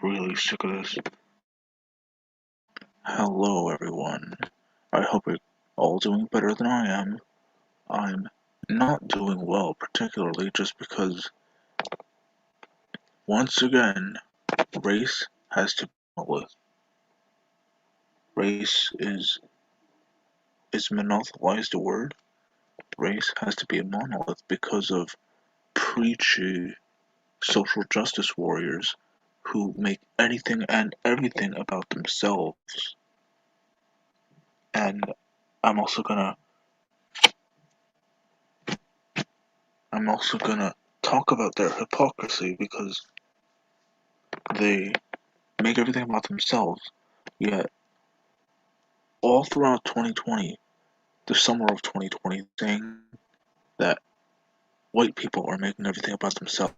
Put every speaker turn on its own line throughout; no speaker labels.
really sick of this. Hello, everyone. I hope you're all doing better than I am. I'm not doing well, particularly just because, once again, race has to be dealt with. Race is monopolized a word? Race has to be a monolith because of preachy social justice warriors who make anything and everything about themselves. And I'm also gonna talk about their hypocrisy because they make everything about themselves, yet all throughout 2020, the summer of 2020, saying that white people are making everything about themselves.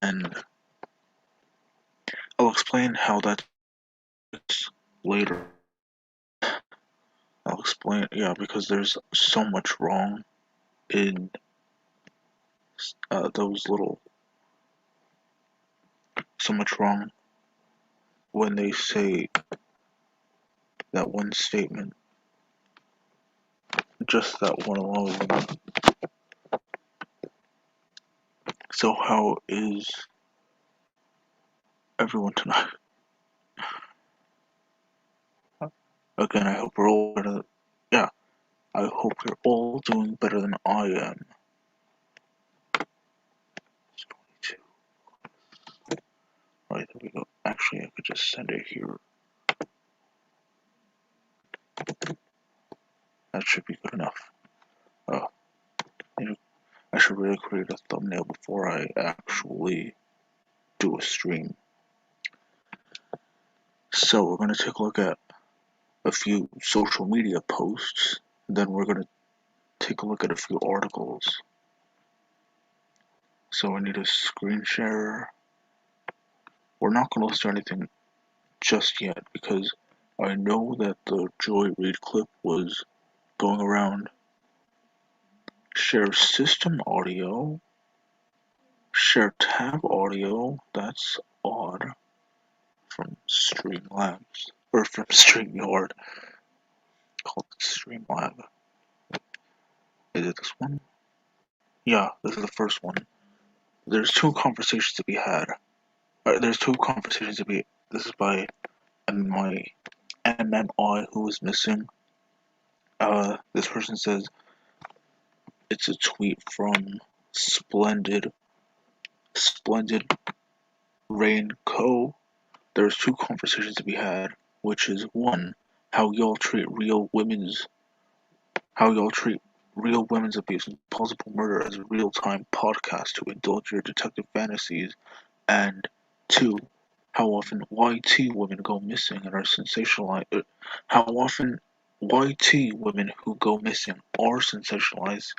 And I'll explain how that's later. I'll explain, yeah, because there's so much wrong in so much wrong when they say that one statement, just that one alone. So how is everyone tonight? Again, I hope we're all better. Yeah, I hope you're all doing better than I am. It's 22. Right, there we go. Actually, I could just send it here. That should be good enough. Oh, I should really create a thumbnail before I actually do a stream. So we're going to take a look at a few social media posts, then we're going to take a look at a few articles. So I need a screen share. We're not going to list anything just yet because I know that the Joy Reid clip was going around. Share system audio. Share tab audio. That's odd. From Streamlabs. Or from StreamYard. Called Streamlab. Is it this one? Yeah, this is the first one. There's two conversations to be had. There's two conversations to be. This is by MMI who is missing. This person says it's a tweet from Splendid Rain Co. There's two conversations to be had, which is one, how y'all treat real women's abuse and possible murder as a real-time podcast to indulge your detective fantasies, and two, how often YT women go missing and are sensationalized. How often YT women who go missing are sensationalized,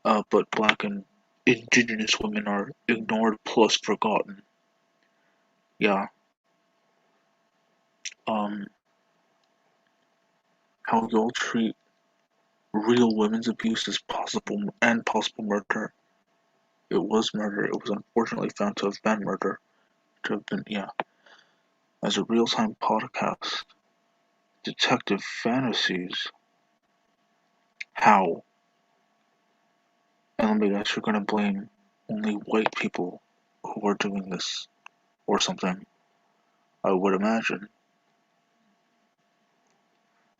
but Black and Indigenous women are ignored plus forgotten. Yeah. How y'all treat real women's abuse as possible murder. It was murder. It was unfortunately found to have been murder. To have been, yeah. As a real-time podcast. Detective fantasies. How? And let me guess, you're gonna blame only white people who are doing this or something, I would imagine.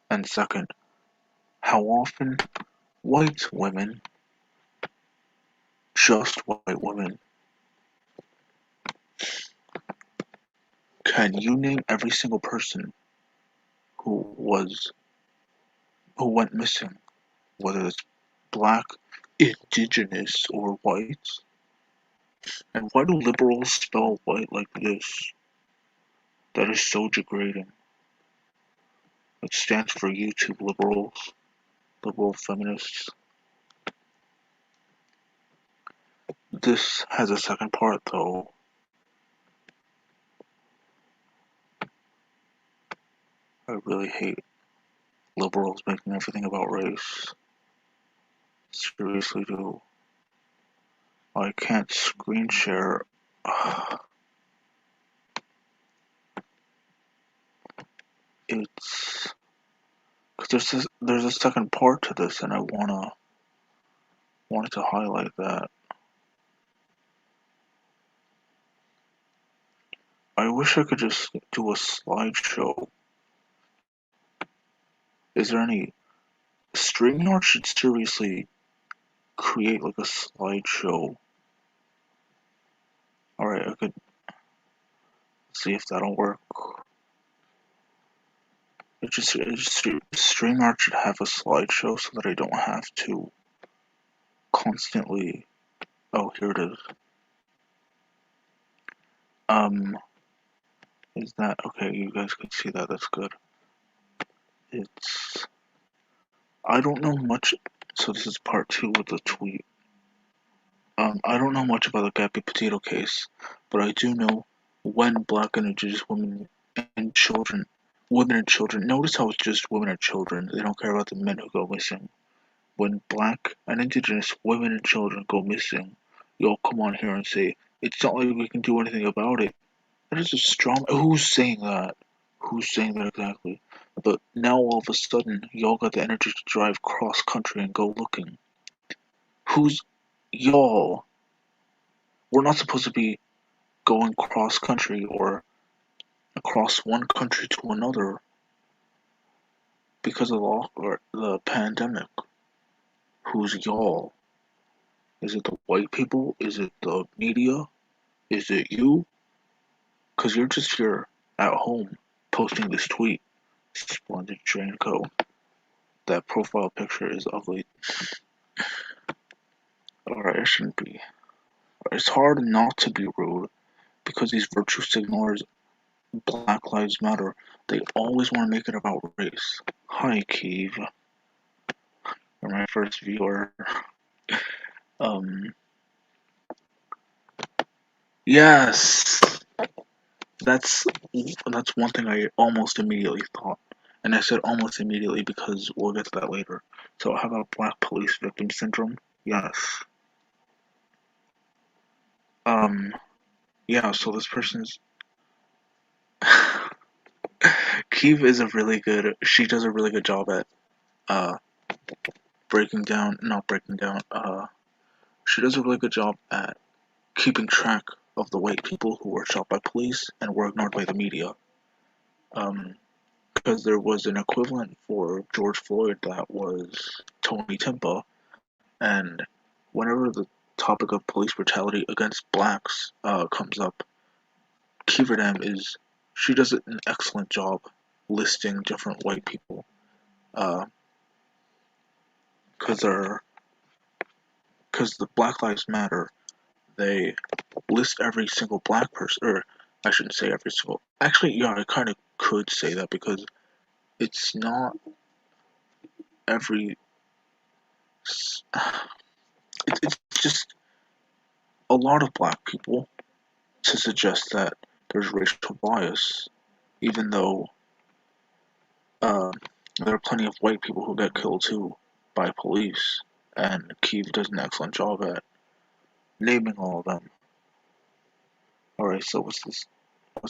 And second, how often white women, just white women, can you name every single person who went missing, whether it's Black, Indigenous, or white? And why do liberals spell white like this? That is so degrading. It stands for YouTube liberals, liberal feminists. This has a second part though. I really hate liberals making everything about race. Seriously do. I can't screen share. it's because there's a second part to this, and I wanted to highlight that. I wish I could just do a slideshow. Is there any StreamYard should seriously create like a slideshow. Alright, I could see if that'll work. StreamYard should have a slideshow so that I don't have to constantly. Oh, here it is. Is that okay? You guys can see that. That's good. It's. I don't know much. So this is part 2 of the tweet. I don't know much about the Gabby Petito case, but I do know when Black and Indigenous women and children, notice how it's just women and children. They don't care about the men who go missing. When Black and Indigenous women and children go missing, you'll come on here and say it's not like we can do anything about it. That is a strong. Who's saying that? Who's saying that exactly? But now all of a sudden, y'all got the energy to drive cross country and go looking. Who's y'all? We're not supposed to be going cross country or across one country to another because of the pandemic. Who's y'all? Is it the white people? Is it the media? Is it you? Because you're just here at home posting this tweet. Splendid Train Co. That profile picture is ugly. Alright, it shouldn't be. It's hard not to be rude because these virtue signalers, Black Lives Matter, they always want to make it about race. Hi, Keeve. You're my first viewer. Yes! That's one thing I almost immediately thought. And I said almost immediately because we'll get to that later. So how about Black Police Victim Syndrome? Yes. Yeah, so this person's Keeve is she does a really good job at not breaking down, she does a really good job at keeping track of the white people who were shot by police and were ignored by the media. Because there was an equivalent for George Floyd that was Tony Timpa, and whenever the topic of police brutality against blacks comes up, she does an excellent job listing different white people, because the Black Lives Matter, they list every single black person, or I shouldn't say every single. Actually, yeah, I kind of could say that because it's not every. It's just a lot of black people to suggest that there's racial bias, even though uh, there are plenty of white people who get killed too by police, and Keith does an excellent job at naming all of them. Alright, so what's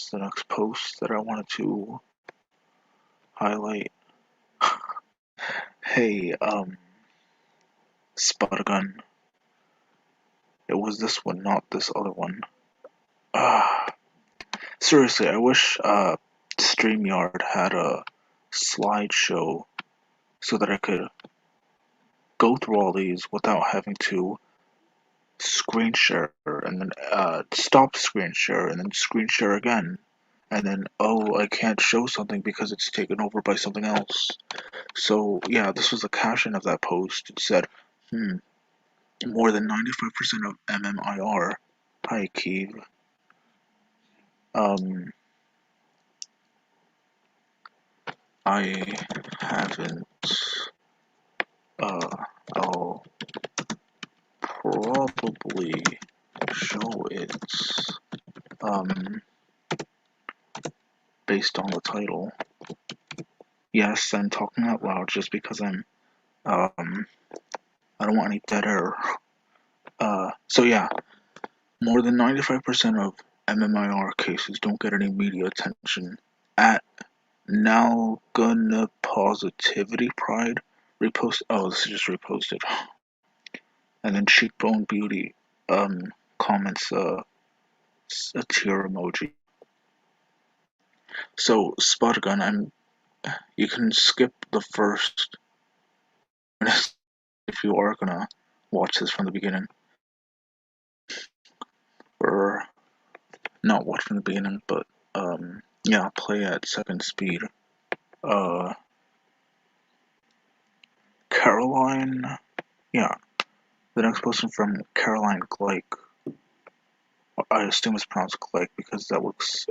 the next post that I wanted to highlight? Hey, Spotgun. It was this one, not this other one. Seriously, I wish StreamYard had a slideshow so that I could go through all these without having to screen share and then stop screen share and then screen share again. And then, oh, I can't show something because it's taken over by something else. So, yeah, this was a caption of that post. It said, more than 95% of MMIR. Hi, Keeve. I haven't, I'll probably show it, based on the title. Yes, I'm talking out loud just because I don't want any dead air. So yeah, more than 95% of MMIR cases don't get any media attention at Now gonna positivity pride repost. Oh, this is just reposted. And then cheekbone beauty comments a tear emoji. So Spudgun, you can skip the first if you are gonna watch this from the beginning, or not watch from the beginning, but yeah, play at second speed. Uh, Caroline, yeah, the next person from Caroline Gleich. I assume it's pronounced Gleich because that looks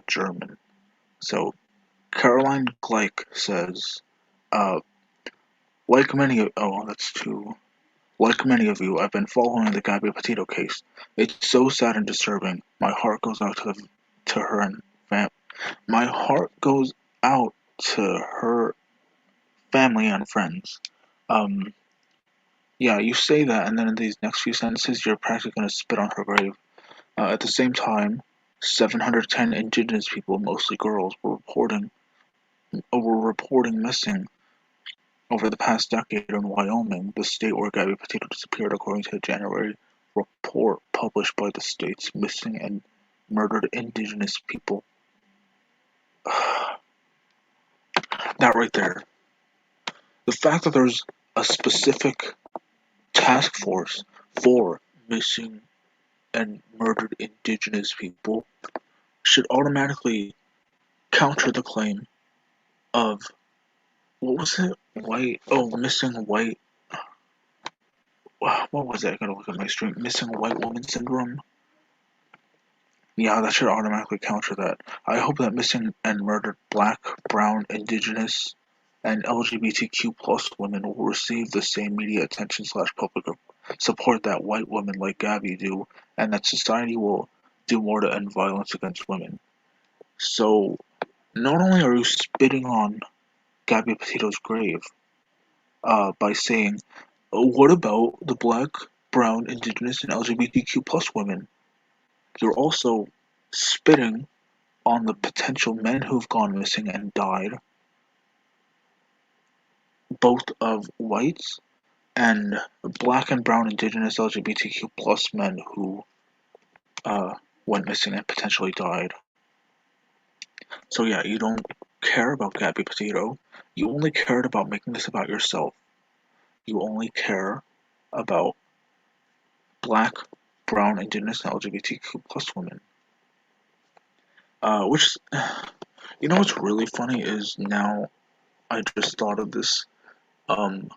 German. So Caroline Gleich says, uh, like many of oh that's too like many of you, I've been following the Gabby Petito case. It's so sad and disturbing. My heart goes out to her and my heart goes out to her family and friends. Um, yeah, you say that, and then in these next few sentences, you're practically gonna spit on her grave. At the same time, 710 Indigenous people, mostly girls, were reporting missing over the past decade in Wyoming, the state where Gabby Petito disappeared, according to a January report published by the state's Missing and Murdered Indigenous People. That right there. The fact that there's a specific task force for missing and murdered Indigenous people should automatically counter the claim of what was it? Missing white. What was it? I gotta look at my stream. Missing white woman syndrome. Yeah, that should automatically counter that. I hope that missing and murdered Black, Brown, Indigenous, and LGBTQ plus women will receive the same media attention / public support that white women like Gabby do, and that society will do more to end violence against women. So, not only are you spitting on Gabby Petito's grave by saying, oh, what about the Black, Brown, Indigenous, and LGBTQ plus women? You're also spitting on the potential men who've gone missing and died, both of whites and Black and Brown, Indigenous, LGBTQ plus men who uh, went missing and potentially died. So yeah, you don't care about Gabby Petito. You only cared about making this about yourself. You only care about Black, Brown, Indigenous, and LGBTQ plus women. Which, you know what's really funny is now I just thought of this. Um,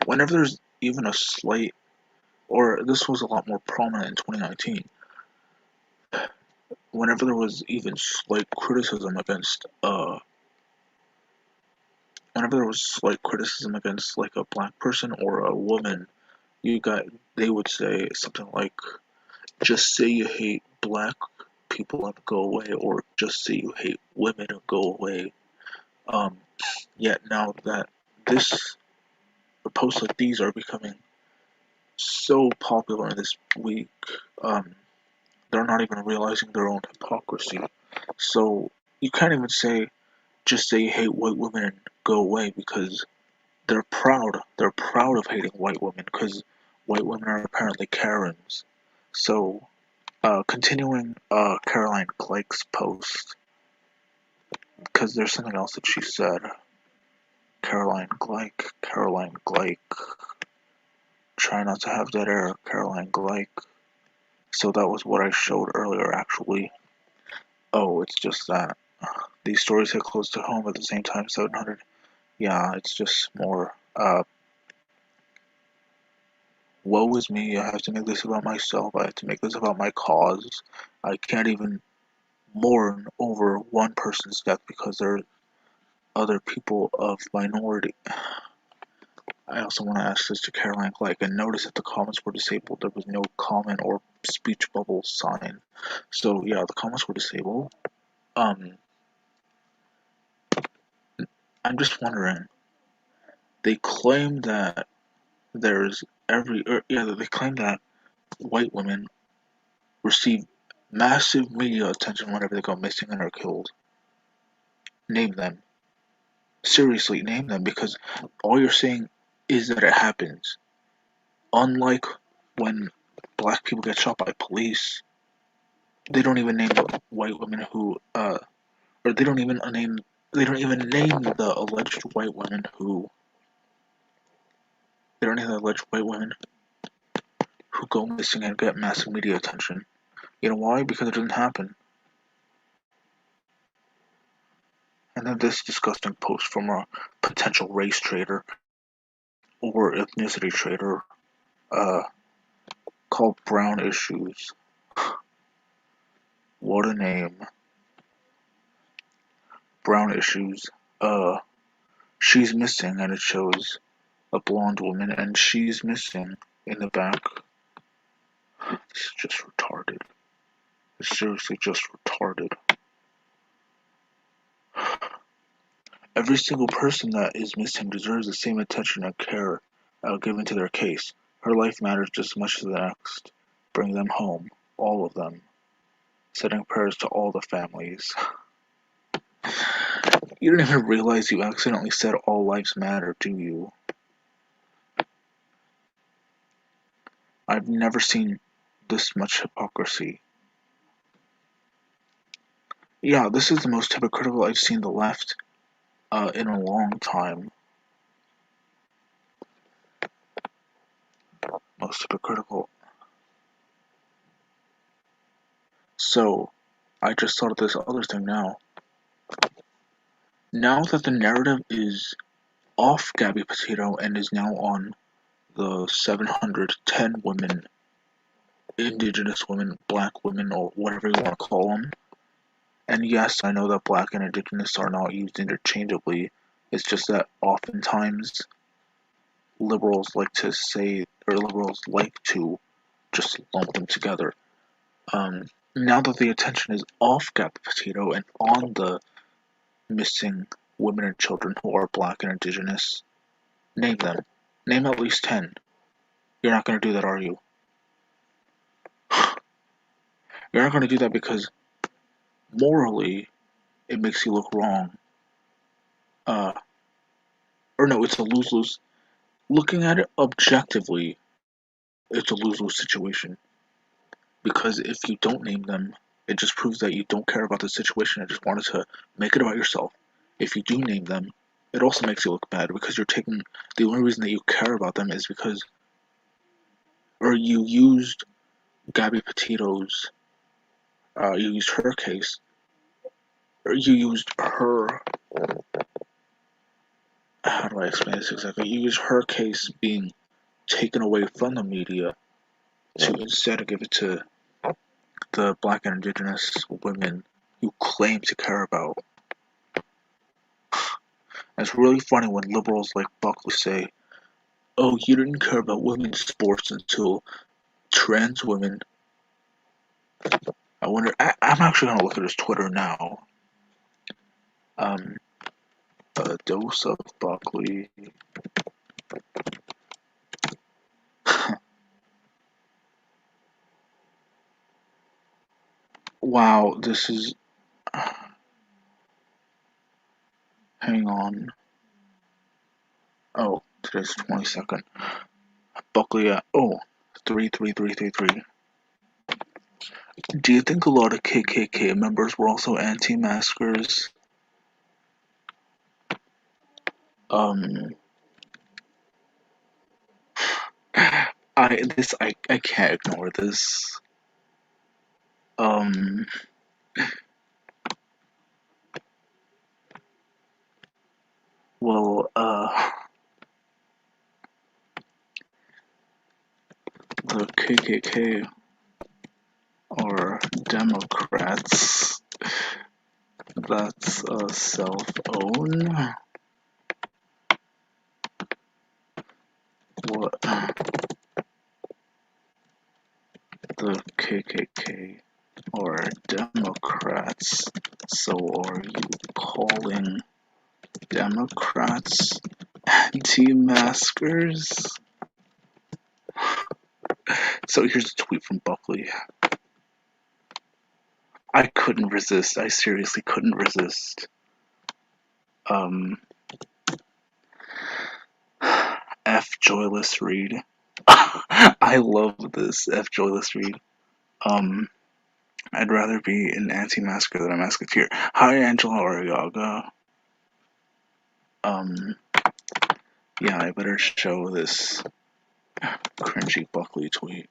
Whenever there's even a slight, or this was a lot more prominent in 2019, whenever there was even slight criticism against, whenever there was slight criticism against like a black person or a woman, you got, they would say something like, just say you hate black people and go away, or just say you hate women and go away. Um, Yet now that this posts like these are becoming so popular in this week, um, they're not even realizing their own hypocrisy. So you can't even say just say you hate white women and go away because they're proud. They're proud of hating white women because white women are apparently Karens. So continuing Caroline Gleich's post because there's something else that she said. Caroline Gleich. Try not to have dead air, Caroline Gleich. So that was what I showed earlier, actually. Oh, it's just that these stories hit close to home at the same time. 700. Yeah, it's just more. Woe is me. I have to make this about myself. I have to make this about my cause. I can't even mourn over one person's death because there are other people of minority. I also want to ask this to Caroline Gleich, and notice that the comments were disabled. There was no comment or speech bubble sign. So yeah, the comments were disabled. Um, I'm just wondering. They claim that there's they claim that white women receive massive media attention whenever they go missing and are killed. Name them. Seriously, name them, because all you're saying is that it happens. Unlike when black people get shot by police, they don't even name the white women who, or they don't even name the alleged white women who, they don't name the alleged white women who go missing and get massive media attention. You know why? Because it doesn't happen. And then this disgusting post from a potential race traitor or ethnicity traitor, uh, called Brown Issues. What a name. Brown Issues. Uh, she's missing, and it shows a blonde woman, and she's missing in the back. This is just retarded. It's seriously just retarded. Every single person that is missing deserves the same attention and care given to their case. Her life matters just as much as the next. Bring them home. All of them. Sending prayers to all the families. You don't even realize you accidentally said all lives matter, do you? I've never seen this much hypocrisy. Yeah, this is the most hypocritical I've seen the left in a long time. Most hypocritical. So, I just thought of this other thing now. Now that the narrative is off Gabby Petito and is now on the 710 women, Indigenous women, black women, or whatever you want to call them. And yes, I know that black and Indigenous are not used interchangeably. It's just that oftentimes liberals like to say, or liberals like to just lump them together. Now that the attention is off Gabby Petito and on the missing women and children who are black and Indigenous, name them. Name at least 10. You're not going to do that, are you? You're not going to do that because morally it makes you look wrong. Or no, it's a lose-lose. Looking at it objectively, it's a lose-lose situation. Because if you don't name them, it just proves that you don't care about the situation and just wanted to make it about yourself. If you do name them, it also makes you look bad because you're taking the only reason that you care about them is because, or you used Gabby Petito's, you used her case, or you used her. How do I explain this exactly? You used her case being taken away from the media to instead give it to the black and Indigenous women you claim to care about. And it's really funny when liberals like Buckley say, oh, you didn't care about women's sports until trans women. I wonder, I'm actually going to look at his Twitter now. A dose of Buckley. Wow, this is. Hang on. Oh, today's 22nd. Buckley at 33333. Do you think a lot of KKK members were also anti-maskers? I can't ignore this. Well, the KKK are Democrats. That's a self-own. What? The KKK are Democrats. So are you calling Democrats anti-maskers? So here's a tweet from Buckley. I couldn't resist. I seriously couldn't resist. F Joyless Read. I love this F Joyless Read. I'd rather be an anti-masker than a masketeer. Hi, Angela Arriaga. Yeah, I better show this cringy Buckley tweet.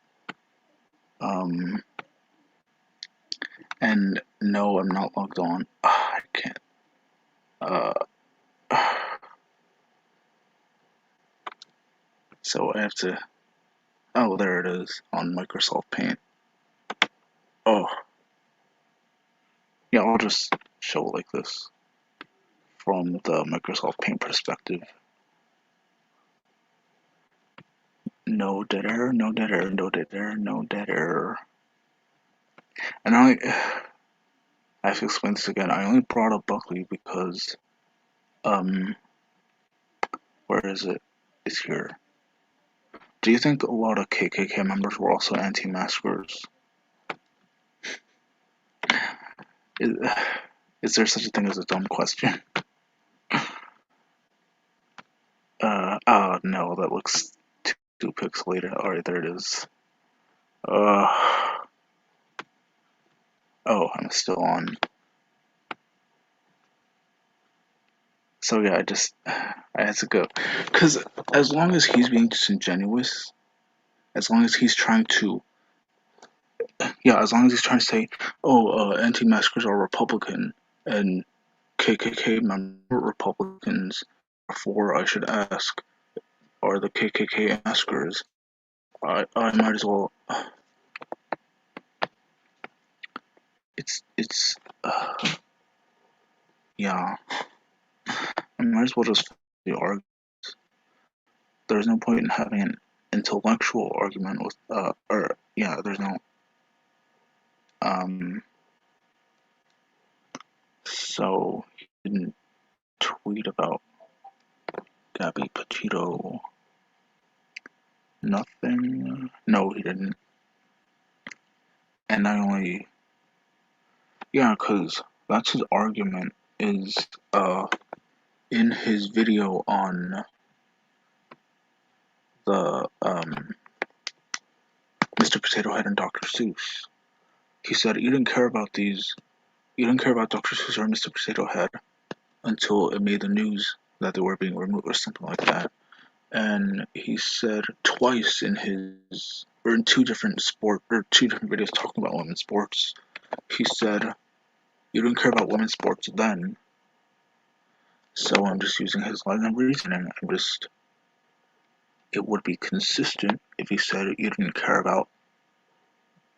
And no, I'm not logged on. I can't. So I have to. Oh, there it is on Microsoft Paint. Oh. Yeah, I'll just show it like this from the Microsoft Paint perspective. No dead error, no dead error, no dead error, no dead error. And I have to explain this again. I only brought up Buckley because, where is it? It's here. Do you think a lot of KKK members were also anti-maskers? Is there such a thing as a dumb question? Oh no, that looks too pixelated. Alright, there it is. Oh, I'm still on. So yeah, I had to go. Because as long as he's being disingenuous, as long as he's trying to, as long as he's trying to say, anti-maskers are Republican, and KKK member Republicans, therefore I should ask, are the KKK maskers? I might as well. Yeah. I might as well just argue. There's no point in having an intellectual argument with, there's no. So he didn't tweet about Gabby Petito. Nothing. No, he didn't. And I only. Yeah, because that's his argument is, in his video on the, Mr. Potato Head and Dr. Seuss. He said you didn't care about Dr. Seuss or Mr. Potato Head until it made the news that they were being removed or something like that. And he said twice in two different videos talking about women's sports, he said, you didn't care about women's sports then. So I'm just using his line of reasoning. It would be consistent if he said you didn't care about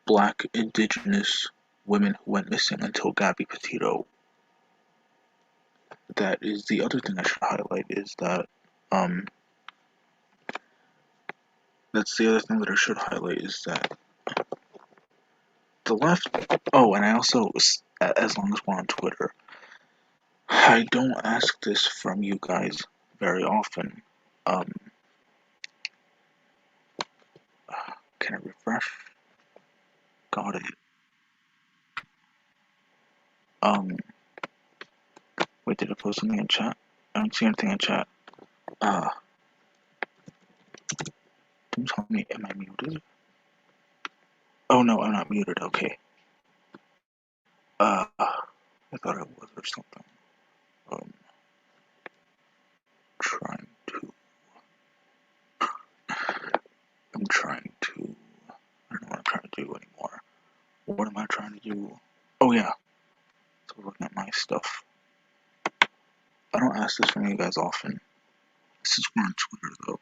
Black Indigenous women who went missing until Gabby Petito. That is the other thing I should highlight is that, that's the other thing that I should highlight is that the left. Oh, and I also, as long as we're on Twitter, I don't ask this from you guys very often. Can I refresh? Got it. Wait, did I post something in chat? I don't see anything in chat. Don't tell me, am I muted? Oh no, I'm not muted, okay. I thought I was or something. I don't know what I'm trying to do anymore. What am I trying to do? Oh yeah, so looking at my stuff. I don't ask this from you guys often. This is on Twitter though.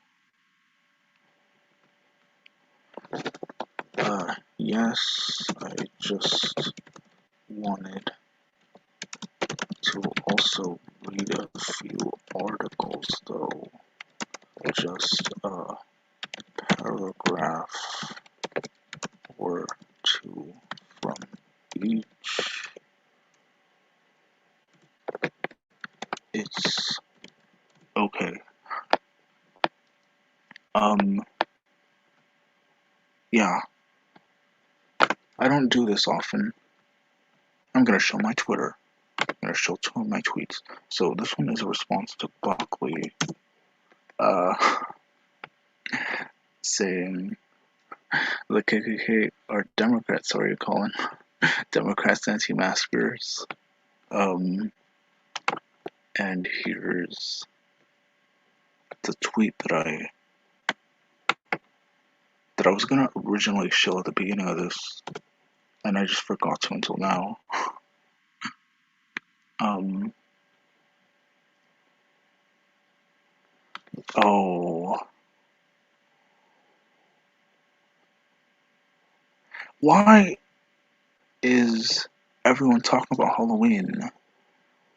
Yes, I just wanted to also read a few articles though. Just a paragraph or two from each. It's okay. Yeah. I don't do this often. I'm gonna show my Twitter. going to show two of my tweets. So this one is a response to Buckley saying the KKK are Democrats. Sorry, Colin. Democrats, anti-maskers. And here's the tweet that I was gonna originally show at the beginning of this, and I just forgot to until now. Oh, why is everyone talking about Halloween?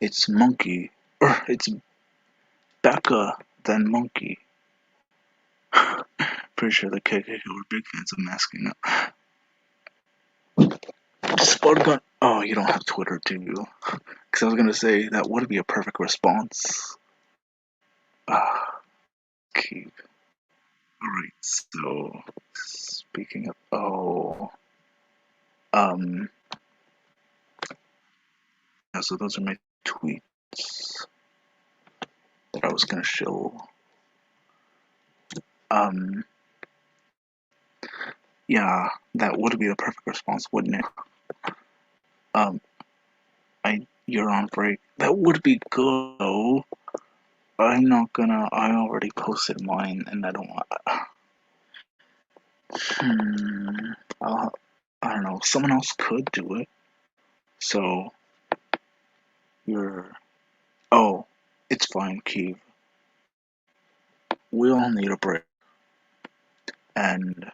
It's Monkey, or it's Becca, then Monkey. Pretty sure the KKK were big fans of masking up. Spud gun. Oh, you don't have Twitter, do you? Because I was gonna say that would be a perfect response. Keep. Alright, so speaking of yeah, so those are my tweets that I was gonna show. Yeah, that would be the perfect response, wouldn't it? You're on break. That would be good though. I'm not gonna. I already posted mine, and I don't want. I don't know. Someone else could do it. So you're. Oh, it's fine, Keith. We all need a break. And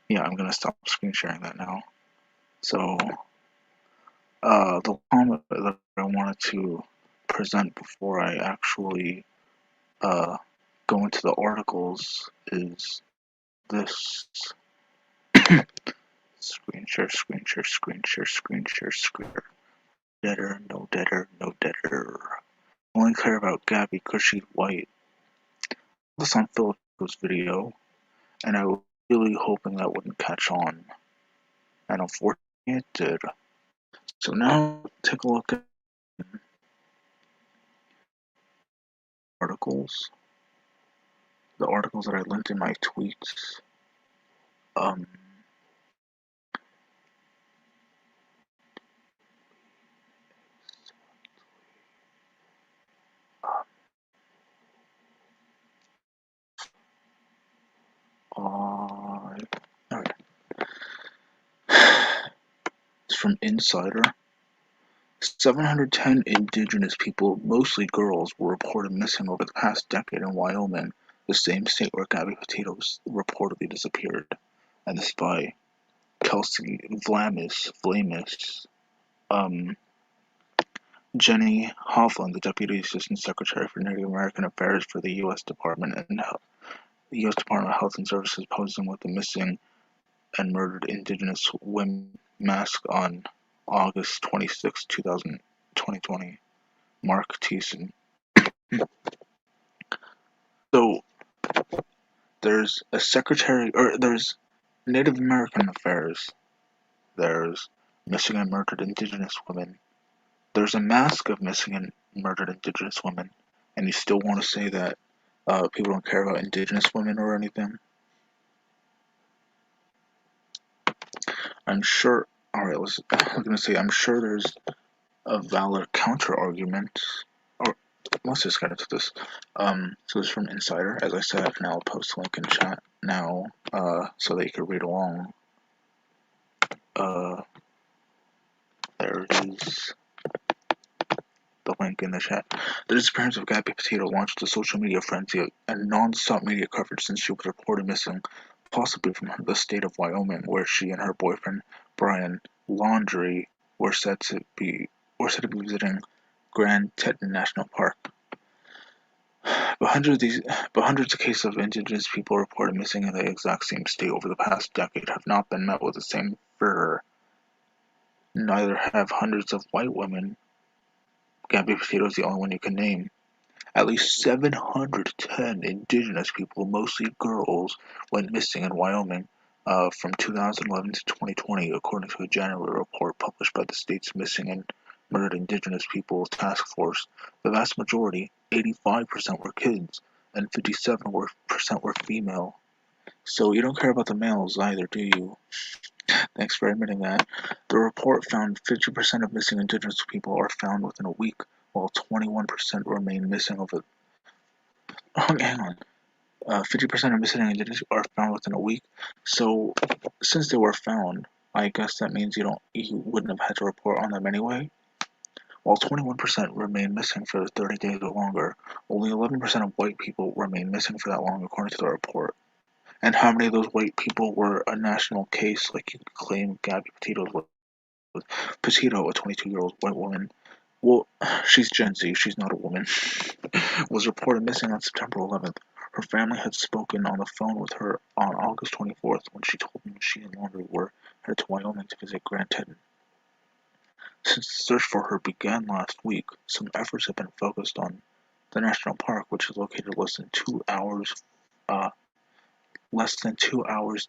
yeah, I'm gonna stop screen sharing that now. So the comment that I wanted to present before I actually go into the articles is this. Screen share, screen share, screen share, screen share, screen share. Deader, no deader, no deader. Only care about Gabby because she's white. This on Philip's video, and I was really hoping that wouldn't catch on. And unfortunately it did. So now take a look at articles. The articles that I linked in my tweets. Okay. It's from Insider. 710 Indigenous people, mostly girls, were reported missing over the past decade in Wyoming, the same state where Gabby Petito reportedly disappeared. And this is by Kelsey Vlamis. Jenny Hoffland, the Deputy Assistant Secretary for Native American Affairs for the U.S. Department of Health and Services, posing with the missing and murdered Indigenous women mask on August 26, 2020. Mark Thiessen. So there's a secretary, or there's Native American Affairs. There's missing and murdered Indigenous women. There's a mask of missing and murdered Indigenous women, and you still want to say that people don't care about Indigenous women or anything? I'm sure. All right, I'm gonna say I'm sure there's a valid counter argument. Or let's just get into this. So this is from Insider, as I said, and I'll post a link in chat now, so that you can read along. There it is. The link in the chat. The disappearance of Gabby Petito launched a social media frenzy and non-stop media coverage since she was reported missing, possibly from the state of Wyoming, where she and her boyfriend Brian Laundrie were said to be visiting Grand Teton National Park. But hundreds of cases of Indigenous people reported missing in the exact same state over the past decade have not been met with the same fervor. Neither have hundreds of white women. Gabby Petito is the only one you can name. At least 710 Indigenous people, mostly girls, went missing in Wyoming from 2011 to 2020, according to a January report published by the state's Missing and Murdered Indigenous People Task Force, the vast majority, 85%, were kids, and 57% were female. So you don't care about the males either, do you? Thanks for admitting that. The report found 50% of missing Indigenous people are found within a week, while 21% remain missing over. Oh, hang on. 50% of missing Indigenous are found within a week. So, since they were found, I guess that means you wouldn't have had to report on them anyway. While 21% remain missing for 30 days or longer, only 11% of white people remain missing for that long, according to the report. And how many of those white people were a national case, like you could claim Gabby Petito was? Petito, a 22-year-old white woman, well, she's Gen Z, she's not a woman, was reported missing on September 11th. Her family had spoken on the phone with her on August 24th when she told them she and Laundry were headed to Wyoming to visit Grand Teton. Since the search for her began last week, some efforts have been focused on the national park, which is located less than 2 hours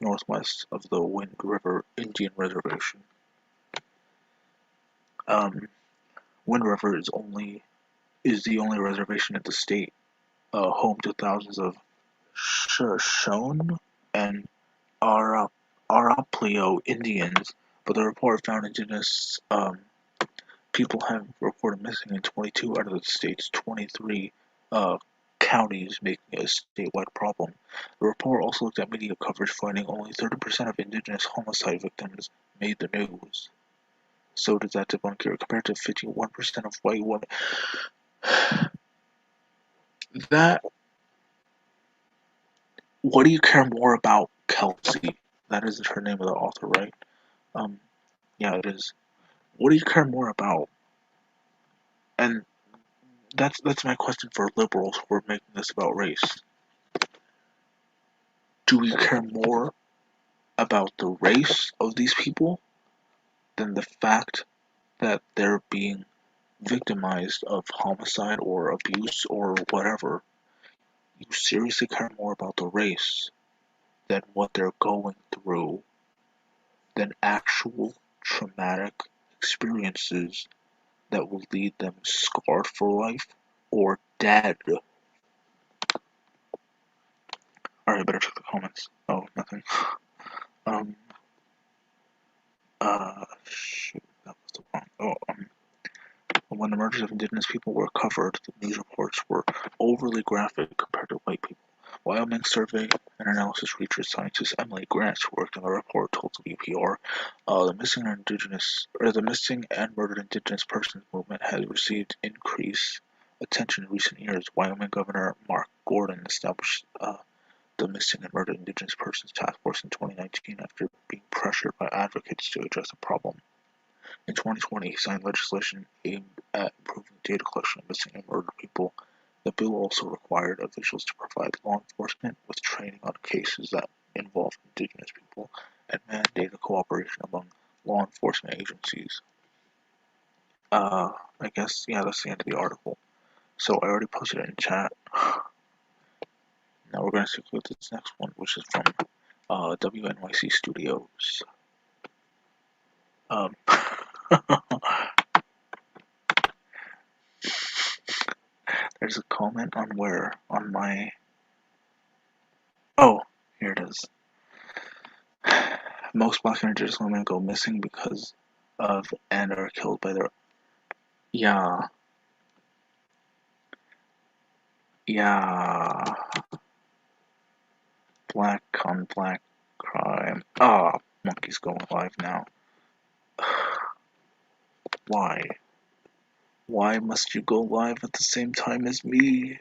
northwest of the Wind River Indian Reservation. Wind River is the only reservation in the state, home to thousands of Shoshone and Arapaho Indians, but the report found Indigenous people have reported missing in 22 out of the state's 23 counties, making it a statewide problem. The report also looked at media coverage, finding only 30% of Indigenous homicide victims made the news. So does that debunk here, compared to 51% of white women. What do you care more about, Kelsey? That is her name of the author, right? Yeah, it is. What do you care more about? And that's my question for liberals who are making this about race. Do we care more about the race of these people than the fact that they're being victimized of homicide or abuse or whatever? You seriously care more about the race than what they're going through, than actual traumatic experiences that will lead them scarred for life or dead. Alright, better check the comments. Oh, nothing. Shoot, that was the wrong. When the murders of Indigenous people were covered, the news reports were overly graphic compared to white people. Wyoming survey and analysis research scientist Emily Grant, who worked on the report, told WPR, the missing and murdered Indigenous persons movement has received increased attention in recent years. Wyoming Governor Mark Gordon established the Missing and Murdered Indigenous Persons Task Force in 2019 after being pressured by advocates to address the problem. In 2020, he signed legislation aimed at improving data collection of missing and murdered people. The bill also required officials to provide law enforcement with training on cases that involve Indigenous people and mandate cooperation among law enforcement agencies. I guess, yeah, that's the end of the article. So I already posted it in chat. Now we're going to stick with this next one, which is from WNYC Studios. There's a comment on where? On my... Oh, here it is. Most Black and Indigenous women go missing because of and are killed by their... Yeah. Black on black crime. Monkey's going live now. Why? Why must you go live at the same time as me?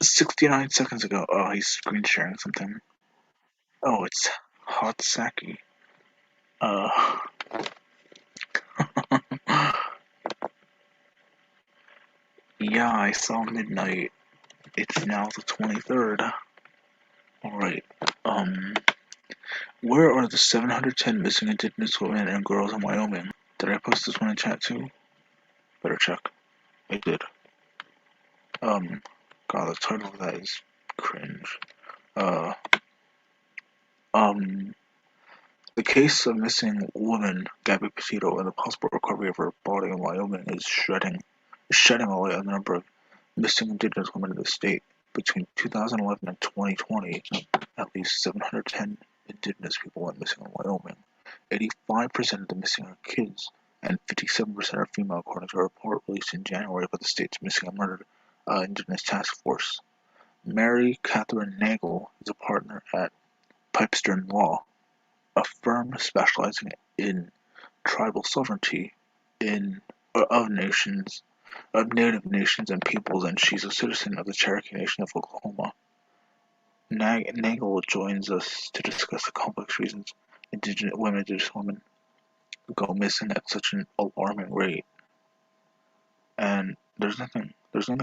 69 seconds ago. Oh, he's screen sharing something. Oh, it's hot sake. Yeah, I saw midnight. It's now the 23rd. Alright, where are the 710 missing Indigenous women and girls in Wyoming? Did I post this one in chat too? Better check. I did. God, the title of that is cringe. Um, the case of missing woman Gabby Petito and the possible recovery of her body in Wyoming is shedding a light on the number of missing Indigenous women in the state. Between 2011 and 2020, at least 710 Indigenous people went missing in Wyoming. 85% of the missing are kids, and 57% are female, according to a report released in January by the state's Missing and Murdered Indigenous Task Force. Mary Catherine Nagel is a partner at Pipestone Law, a firm specializing in tribal sovereignty of Native nations and peoples, and she's a citizen of the Cherokee Nation of Oklahoma. Nagel joins us to discuss the complex reasons Indigenous women go missing at such an alarming rate. And there's nothing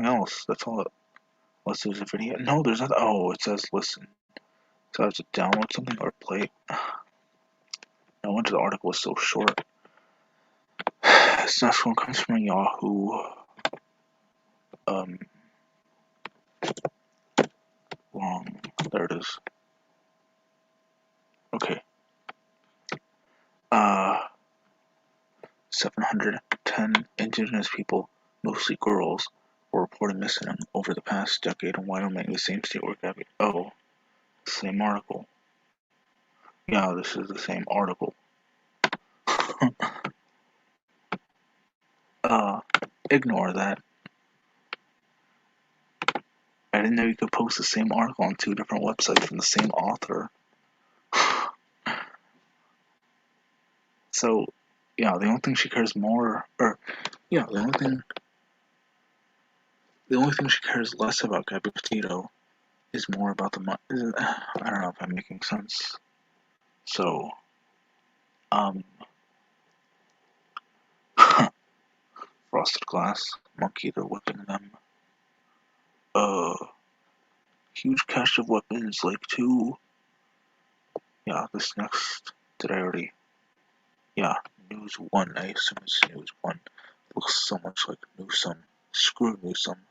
else. That's all. Unless there's a video. No, there's not. Oh, it says listen. So I have to download something or play it. No wonder the article was so short. This next one comes from Yahoo. Long. There it is. Okay. 710 Indigenous people, mostly girls, were reported missing over the past decade in Wyoming, the same state where Gabby. Oh, same article. Yeah, this is the same article. Ignore that. I didn't know you could post the same article on two different websites from the same author. So, yeah, the only thing she cares more, or yeah, the only thing she cares less about Gabby Petito is more about the money. I don't know if I'm making sense. So, frosted glass, monkey, they're whipping them. Huge cache of weapons, like two. Yeah, this next, did I already? Yeah, News 1, I assume it's News 1. It looks so much like Newsom. Screw Newsom.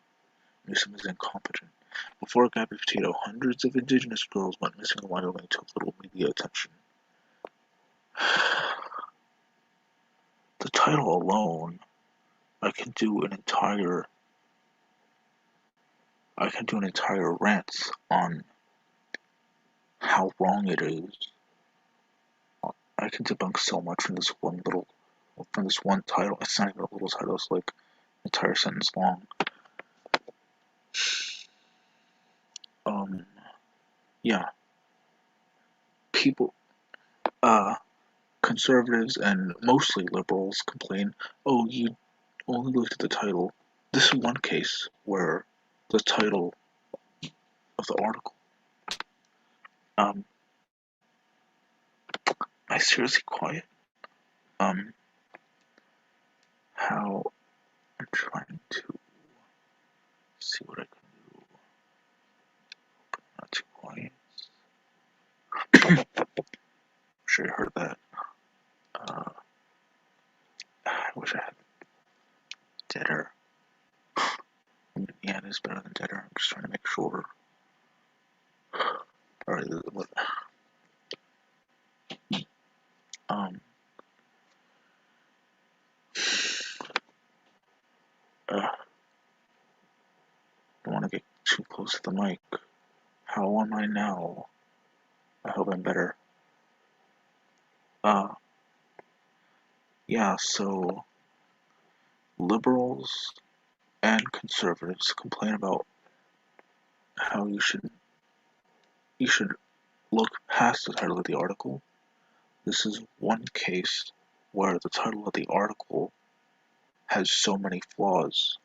Newsom is incompetent. Before Gabby Petito, hundreds of Indigenous girls went missing in Wyoming and took little media attention. The title alone, I can do an entire rant on how wrong it is. I can debunk so much from this one title. It's not even a little title, it's like an entire sentence long. Yeah. People, conservatives and mostly liberals complain, oh, you only looked at the title. This is one case where the title of the article, am I seriously quiet? How I'm trying to see what I can do. Not too quiet. I'm sure you heard that. I wish I had deader. Yeah, it is better than deader. I'm just trying to make sure. Alright, what? Don't want to get too close to the mic. How am I now? I hope I'm better. Yeah, so liberals and conservatives complain about how you should look past the title of the article. This is one case where the title of the article has so many flaws.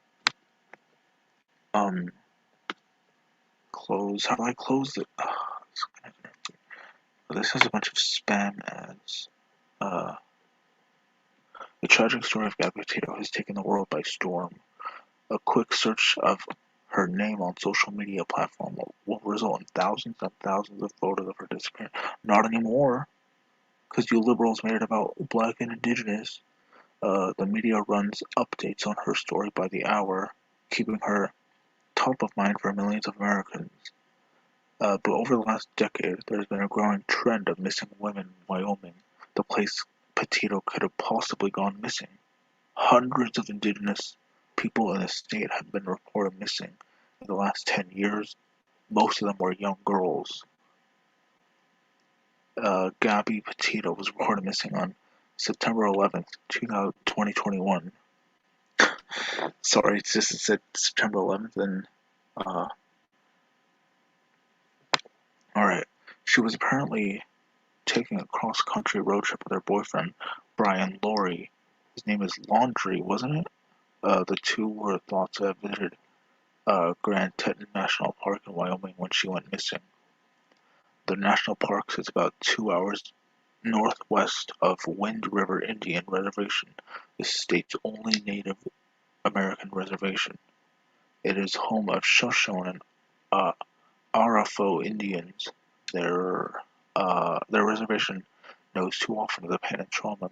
Close. How do I close it? This has a bunch of spam ads. The tragic story of Gabby Petito has taken the world by storm. A quick search of her name on social media platform will result in thousands and thousands of photos of her disappearance. Not anymore, because you liberals made it about black and indigenous. The media runs updates on her story by the hour, keeping her top of mind for millions of Americans. But over the last decade, there's been a growing trend of missing women in Wyoming, the place Petito could have possibly gone missing. Hundreds of Indigenous people in the state have been reported missing in the last 10 years. Most of them were young girls. Gabby Petito was reported missing on September 11th, 2021. Sorry, it said September 11th, and alright. She was apparently taking a cross-country road trip with her boyfriend, Brian Laurie. His name is Laundry, wasn't it? The two were thought to have visited Grand Teton National Park in Wyoming when she went missing. The national park sits about 2 hours northwest of Wind River Indian Reservation, the state's only Native American reservation. It is home of Shoshone and Arafo Indians. Their reservation knows too often of the pain and trauma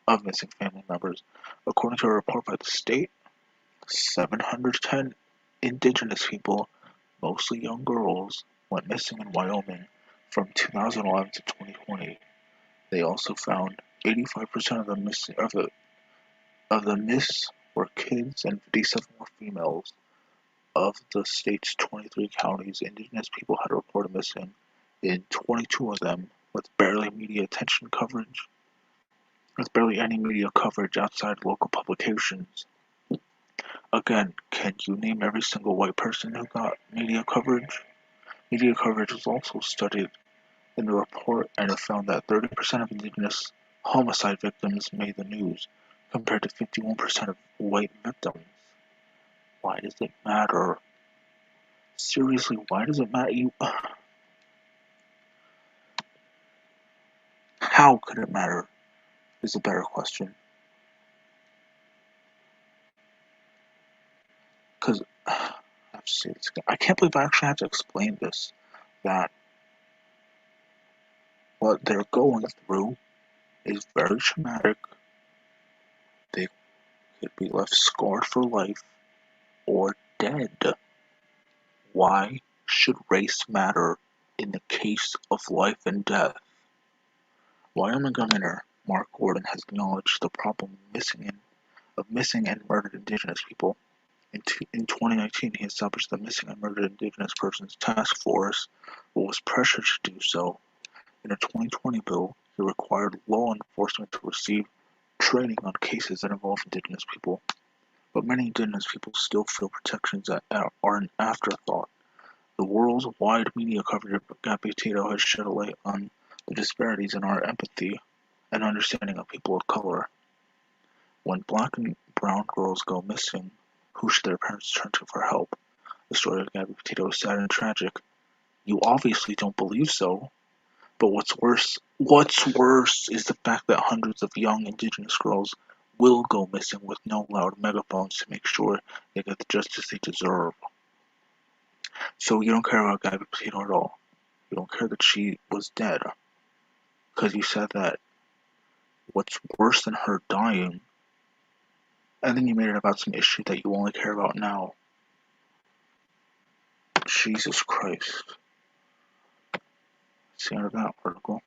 of missing family members. According to a report by the state, 710 Indigenous people, mostly young girls, went missing in Wyoming from 2011 to 2020. They also found 85% of the miss were kids and 57 were females. Of the state's 23 counties, Indigenous people had reported missing in 22 of them, with barely any media coverage outside local publications. Again, can you name every single white person who got media coverage? Media coverage was also studied in the report, and it found that 30% of Indigenous homicide victims made the news, compared to 51% of white victims. Why does it matter? Seriously, why does it matter? How could it matter? Is a better question. Because I can't believe I actually have to explain this. That what they're going through is very traumatic. They could be left scarred for life or dead. Why should race matter in the case of life and death? Wyoming Governor Mark Gordon has acknowledged the problem of missing and murdered Indigenous people. In 2019, he established the Missing and Murdered Indigenous Persons Task Force, but was pressured to do so. In a 2020 bill, he required law enforcement to receive training on cases that involve Indigenous people. But many Indigenous people still feel protections that are an afterthought. The world's wide media coverage of Gabby Petito has shed a light on the disparities in our empathy and understanding of people of color. When black and brown girls go missing, who should their parents turn to for help? The story of Gabby Petito is sad and tragic. You obviously don't believe so. But what's worse is the fact that hundreds of young Indigenous girls will go missing with no loud megaphones to make sure they get the justice they deserve. So you don't care about Gabby Petito at all. You don't care that she was dead. Because you said that what's worse than her dying, and then you made it about some issue that you only care about now. Jesus Christ. That's the end of that article.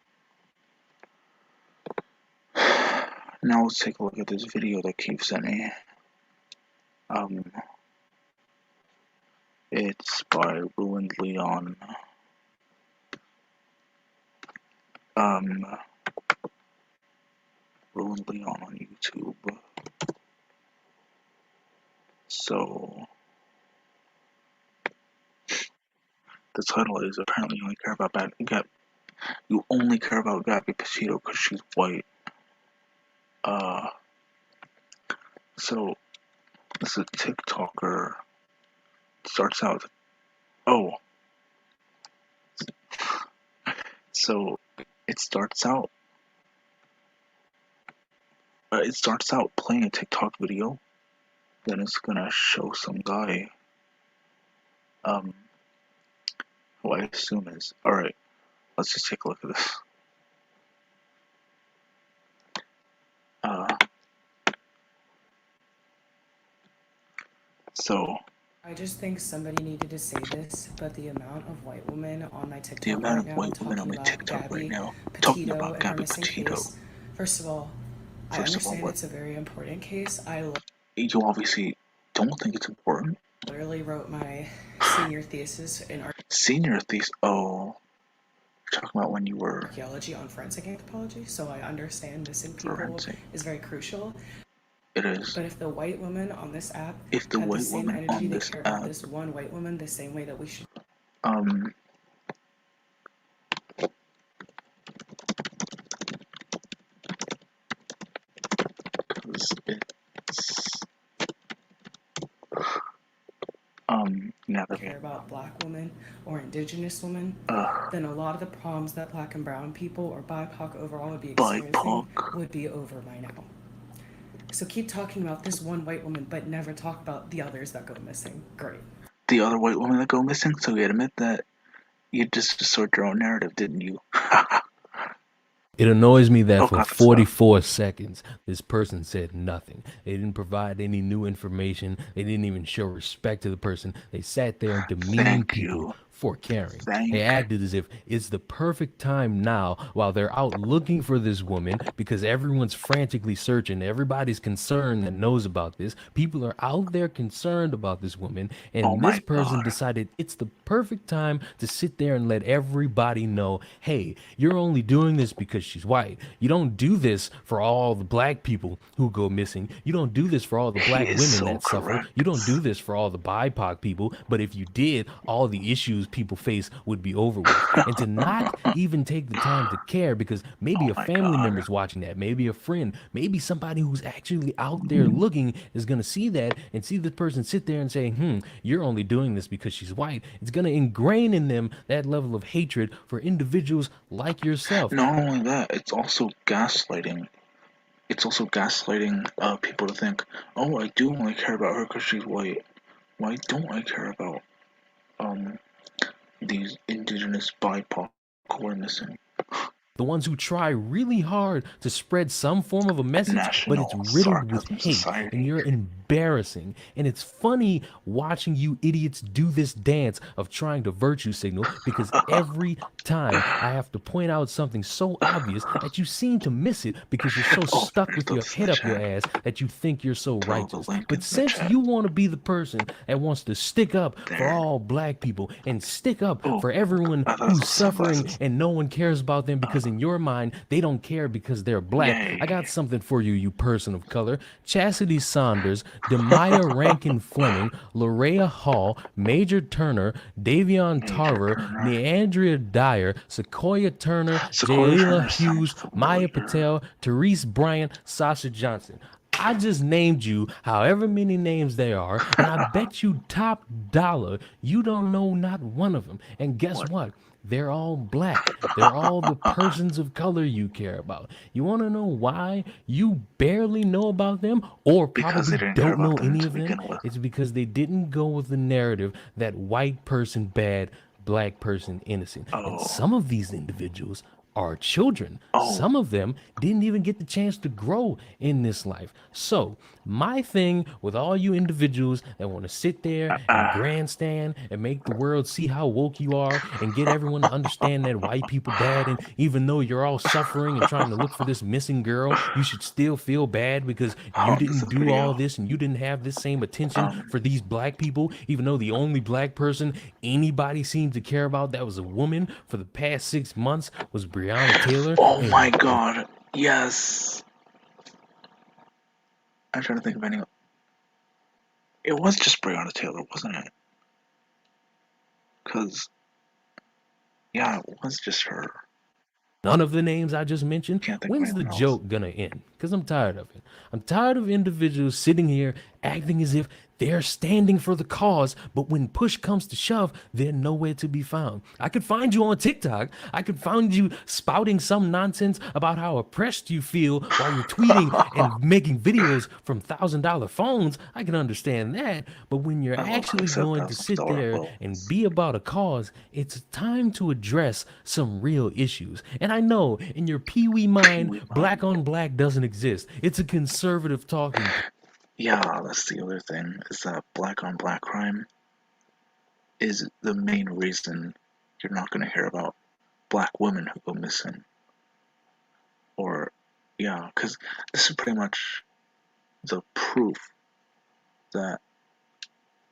Now let's take a look at this video that Keith sent me. It's by Ruined Leon. Ruined Leon on YouTube. So the title is apparently you only care about Gabby Petito because she's white. So this is a TikToker. Starts out. Oh. So it starts out. It starts out playing a TikTok video. Then it's gonna show some guy. Who I assume is alright. Let's just take a look at this. So
I just think somebody needed to say this, but the amount of white women on my
The
TikTok
amount
right
of
now
white women on
talking
my
about
TikTok right
Gabby
now talking
Petito
about
and her
Gabby
missing
Petito.
case. First of all, I
First of all,
understand
what?
it's a very important case. I
You obviously don't think it's important.
literally wrote my senior thesis in
Senior thesis. Oh, you're talking about when you were
archaeology on forensic anthropology, so I understand missing people
forensic.
is very crucial.
It is.
But if the white women on this app
If the
had the
white
same
women
energy,
on
they
this
care about
app,
this one white woman the same way that we should
um, because it's, never
care
mind.
about black women or indigenous women,
Uh,
then a lot of the problems that black and brown people or BIPOC overall would be experiencing
BIPOC.
would be over by now. So keep talking about this one white woman, but never talk about the others that go missing. Great.
The other white women that go missing, so you admit that you just distort your own narrative, didn't you?
It annoys me that
Oh
for
god, that's enough.
44 seconds, this person said nothing. They didn't provide any new information. They didn't even show respect to the person. They sat there and demeaned
Thank
people
you.
for caring. They
Thank.
acted as if it's the perfect time now while they're out looking for this woman because everyone's frantically searching. Everybody's concerned that knows about this. People are out there concerned about this woman.
Oh
And this
my
person
god.
decided it's the perfect time to sit there and let everybody know, hey, you're only doing this because she's white. You don't do this for all the black people who go missing. You don't do this for all the
He
black
is
women
so
that suffer.
correct.
You don't do this for all the BIPOC people. But if you did, all the issues people face would be over with. And to not even take the time to care because maybe
Oh
a
my
family
god.
member's watching that, maybe a friend, maybe somebody who's actually out there looking is going to see that and see the person sit there and say, you're only doing this because she's white. It's going to ingrain in them that level of hatred for individuals like yourself.
Not only that, it's also gaslighting. It's also gaslighting people to think, oh, I do only care about her because she's white. Why don't I care about um these indigenous BIPOC who are missing?
The ones who try really hard to spread some form of a message, but it's
National
riddled with
Sarcasm
hate, and
Society.
you're embarrassing. And it's funny watching you idiots do this dance of trying to virtue signal because every time I have to point out something so obvious that you seem to miss it because you're so
Oh,
stuck
there's
with your
those in the
head up your
chat.
ass that you think you're so
Throw the
righteous.
link
But
into the
since
chat.
you want to be the person that wants to stick up for
There.
all black people and stick up
Oh,
for everyone
I thought it
who's
was
suffering
sunglasses.
and no one cares about them because in your mind they don't care because they're black, I
Yay.
got something for you, you person of color. Chastity Saunders, Demaya Rankin Fleming, Larea Hall, Major Turner, Davion
Major
Tarver,
Turner.
Neandria Dyer, Sequoia Turner,
Sequoia
Jayla
Turner
Hughes,
sounds
Maya
familiar.
Patel, Therese Bryant, Sasha Johnson. I just named you however many names they are, and I bet you top dollar you don't know not one of them. And guess
What?
what? They're all black. They're all the persons of color you care about. You want to know why you barely know about them or
Because
probably
they didn't care
don't
about
know
them
any
to
of them?
begin with.
It's because they didn't go with the narrative that white person bad, black person innocent. And
Oh.
some of these individuals are children.
Oh.
Some of them didn't even get the chance to grow in this life. So, my thing with all you individuals that want to sit there and grandstand and make the world see how woke you are and get everyone to understand that white people bad, and even though you're all suffering and trying to look for this missing girl, you should still feel bad because you
This
didn't
is a
do all
video.
this and you didn't have this same attention
Um.
for these black people, even though the only black person anybody seemed to care about that was a woman for the past 6 months was Breonna Taylor.
Oh my
And
god. Yes. I'm trying to think of any. It was just Breonna Taylor, wasn't it? Because, yeah, it was just her.
none of the names I just mentioned,
Can't think of
when's the
anyone else.
joke gonna end? Because I'm tired of it. I'm tired of individuals sitting here acting as if they're standing for the cause, but when push comes to shove, they're nowhere to be found. I could find you on TikTok. I could find you spouting some nonsense about how oppressed you feel while you're tweeting and making videos from $1,000 phones. I can understand that. But when you're
I love how he
actually
said
going to
thousands of
sit
dollar
there and
bills.
be about a cause, it's time to address some real issues. And I know in your pee-wee
Pee
mind,
Wee
black
mind.
on black doesn't exist. It's a conservative talking point.
Yeah, that's the other thing. Is that black on black crime? is the main reason you're not going to hear about black women who go missing. Or, yeah, because this is pretty much the proof that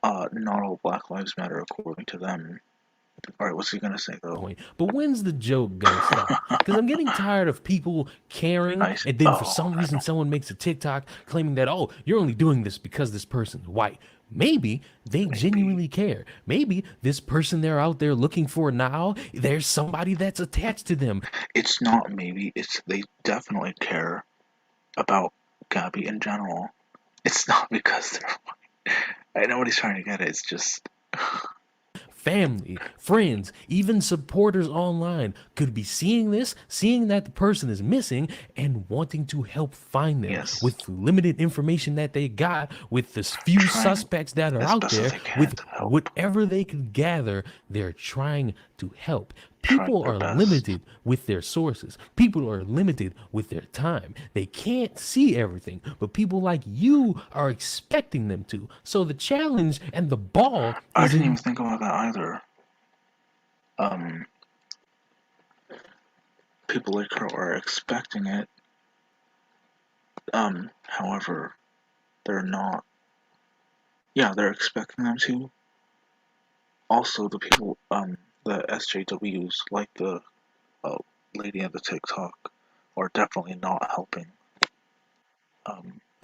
not all Black Lives Matter according to them. Alright, what's he gonna say though?
But when's the joke gonna stop? Because I'm getting tired of people caring, and then for some reason someone makes a TikTok claiming that, oh, you're only doing this because this person's white. Maybe they genuinely care. Maybe this person they're out there looking for now, there's somebody that's attached to them.
It's not maybe, it's they definitely care about Gabby in general. It's not because they're white. I know what he's trying to get at, it's just...
Family, friends, even supporters online could be seeing this, seeing that the person is missing, and wanting to help find them with limited information that they got, with the few suspects that are out there, with whatever they could gather, they're trying to help. People are limited with their sources. People are limited with their time. They can't see everything, but people like you are expecting them to. So the challenge and the ball
I didn't even think about that either. People like her are expecting it. However, they're not. Yeah, they're expecting them to. Also, the people, the SJWs, like the lady at the TikTok, are definitely not helping.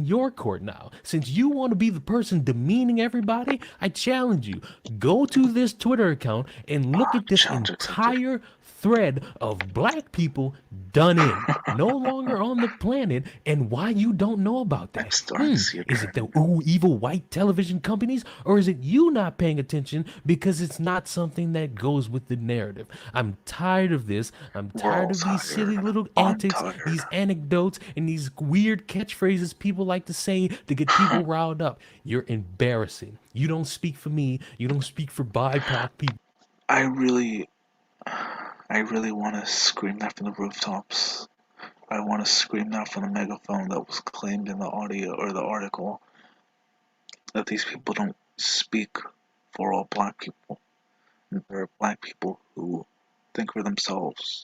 Your court now. Since you want to be the person demeaning everybody, I challenge you. Go to this Twitter account and look at this entire thread of black people done in, no longer on the planet, and why you don't know about that. Is it the evil white television companies, or is it you not paying attention because it's not something that goes with the narrative? I'm tired of this. I'm tired of these silly little antics, these anecdotes, and these weird catchphrases people like to say to get people riled up. You're embarrassing. You don't speak for me. You don't speak for BIPOC people.
I really want to scream that from the rooftops. I want to scream that from the megaphone that was claimed in the audio or the article, that these people don't speak for all black people. There are black people who think for themselves,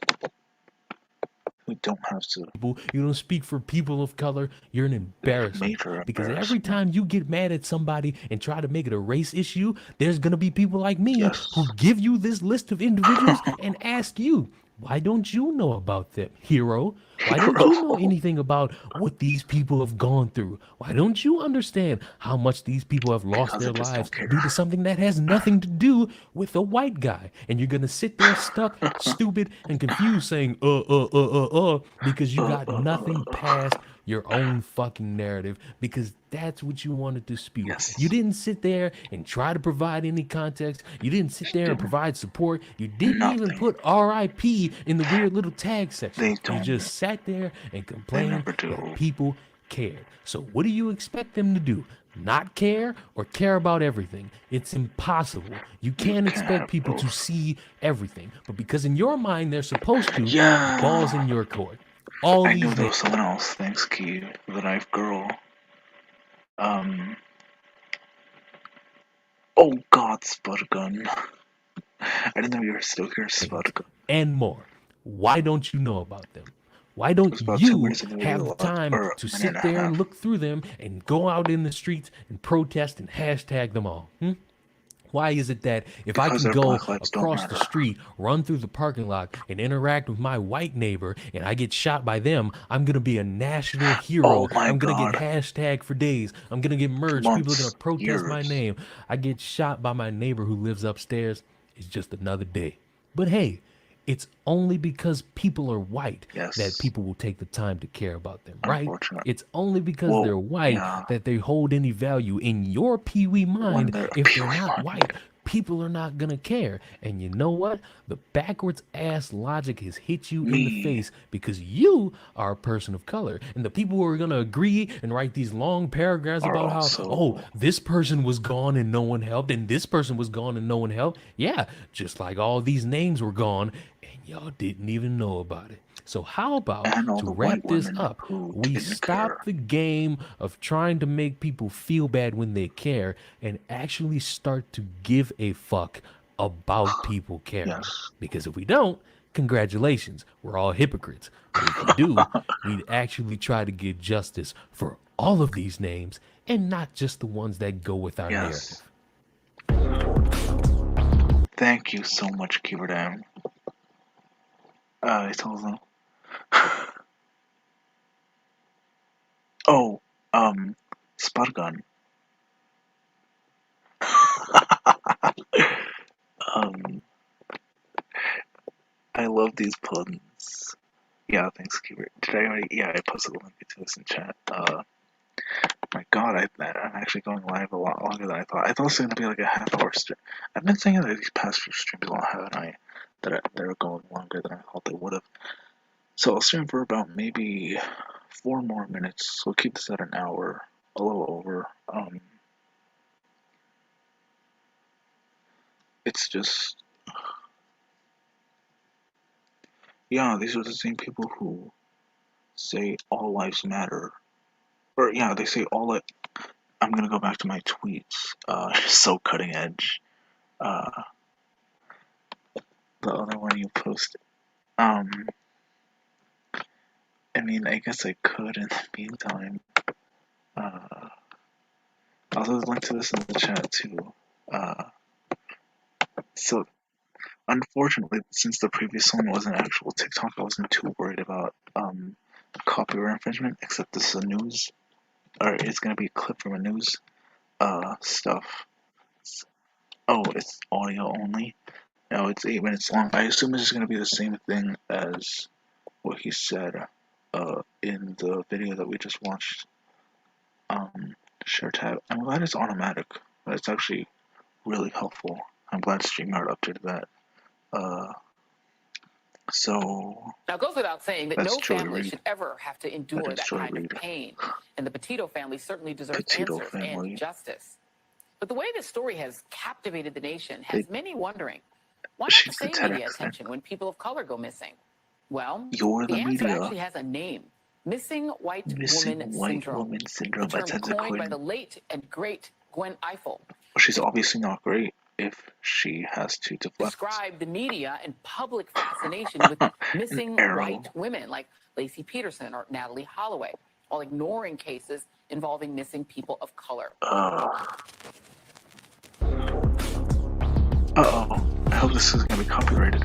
who don't have to.
You don't speak for people of color. You're an embarrassment. Because every time you get mad at somebody and try to make it a race issue, there's going to be people like me who give you this list of individuals and ask you, why don't you know about them, hero? Why don't you know anything about what these people have gone through? Why don't you understand how much these people have lost their lives due to something that has nothing to do with a white guy? And you're going to sit there stuck, stupid, and confused saying, because you got nothing past your own fucking narrative, because that's what you wanted to spew. You didn't sit there and try to provide any context. You didn't sit there and provide support. You didn't even put RIP in the weird little tag section. You just sat there and complained that people cared. So what do you expect them to do? Not care or care about everything? It's impossible. You can't expect people to see everything. But because in your mind they're supposed to, the ball's in your court.
I knew there was someone else. Thanks, Key, the knife girl. Oh God, Spudgun. I didn't know you were still here, Spudgun.
And more. Why don't you know about them? Why don't you have the time to sit there and look through them and go out in the streets and protest and hashtag them all? Why is it that if I can go across the street, run through the parking lot, and interact with my white neighbor, and I get shot by them, I'm going to be a national hero? I'm going to get hashtag for days. I'm going to get merged. People are going to protest my name. I get shot by my neighbor who lives upstairs. It's just another day. But hey, it's only because people are white that people will take the time to care about them, right? It's only because they're white that they hold any value in your pee-wee mind. If they're not white, people are not gonna care. And you know what? The backwards ass logic has hit you in the face because you are a person of color. And the people who are gonna agree and write these long paragraphs about how, oh, this person was gone and no one helped, and this person was gone and no one helped. Yeah, just like all these names were gone. And Y'all didn't even know about it. So how about,
And all
to
the white
wrap this
women
up,
who
we
didn't care.
stop the game of trying to make people feel bad when they care and actually start to give a fuck about people caring.
Yes.
Because if we don't, congratulations, we're all hypocrites. But if we do, we'd actually try to get justice for all of these names and not just the ones that go with our
Yes.
narrative.
Thank you so much, Keyboard. I told them. Oh, spot gun. um, I love these puns. Yeah, thanks, Keyboard. Did I already? Yeah, I posted a link to this in chat. My God, I'm actually going live a lot longer than I thought. I thought it was gonna be like a half-hour stream. I've been saying that these past few streams a lot, haven't I? That they're going longer than I thought they would have. So I'll stream for about maybe 4 more minutes. We'll keep this at an hour, a little over. It's just, yeah, these are the same people who say all lives matter, or yeah, they say all it. I'm gonna go back to my tweets. So cutting edge. Uh, the other one you posted. I mean, I guess I could in the meantime. I'll just link to this in the chat too. So, unfortunately, since the previous one was an actual TikTok, I wasn't too worried about copyright infringement. Except this is a news, or it's gonna be a clip from a news stuff. Oh, it's audio only. No, it's 8 minutes long. I assume it's gonna be the same thing as what he said in the video that we just watched. Share tab. I'm glad it's automatic. That's actually really helpful. I'm glad StreamYard updated that. So
Now, it goes without saying that
that's
no
Joy
family
Reid.
should ever have to endure that
Joy
kind
Reid.
of pain. And the Petito family certainly deserves
Petito
answers
family.
and justice. But the way this story has captivated the nation has many wondering, why not the same media attention when people of color go missing? Well,
You're
the
the
answer
media.
actually has a name. Missing white woman
syndrome.
A term coined by the late and great Gwen Ifill.
She's obviously not great if she has to deflect.
Describe the media and public fascination with missing white women like Lacey Peterson or Natalie Holloway, while ignoring cases involving missing people of color.
I hope this is going to be copyrighted.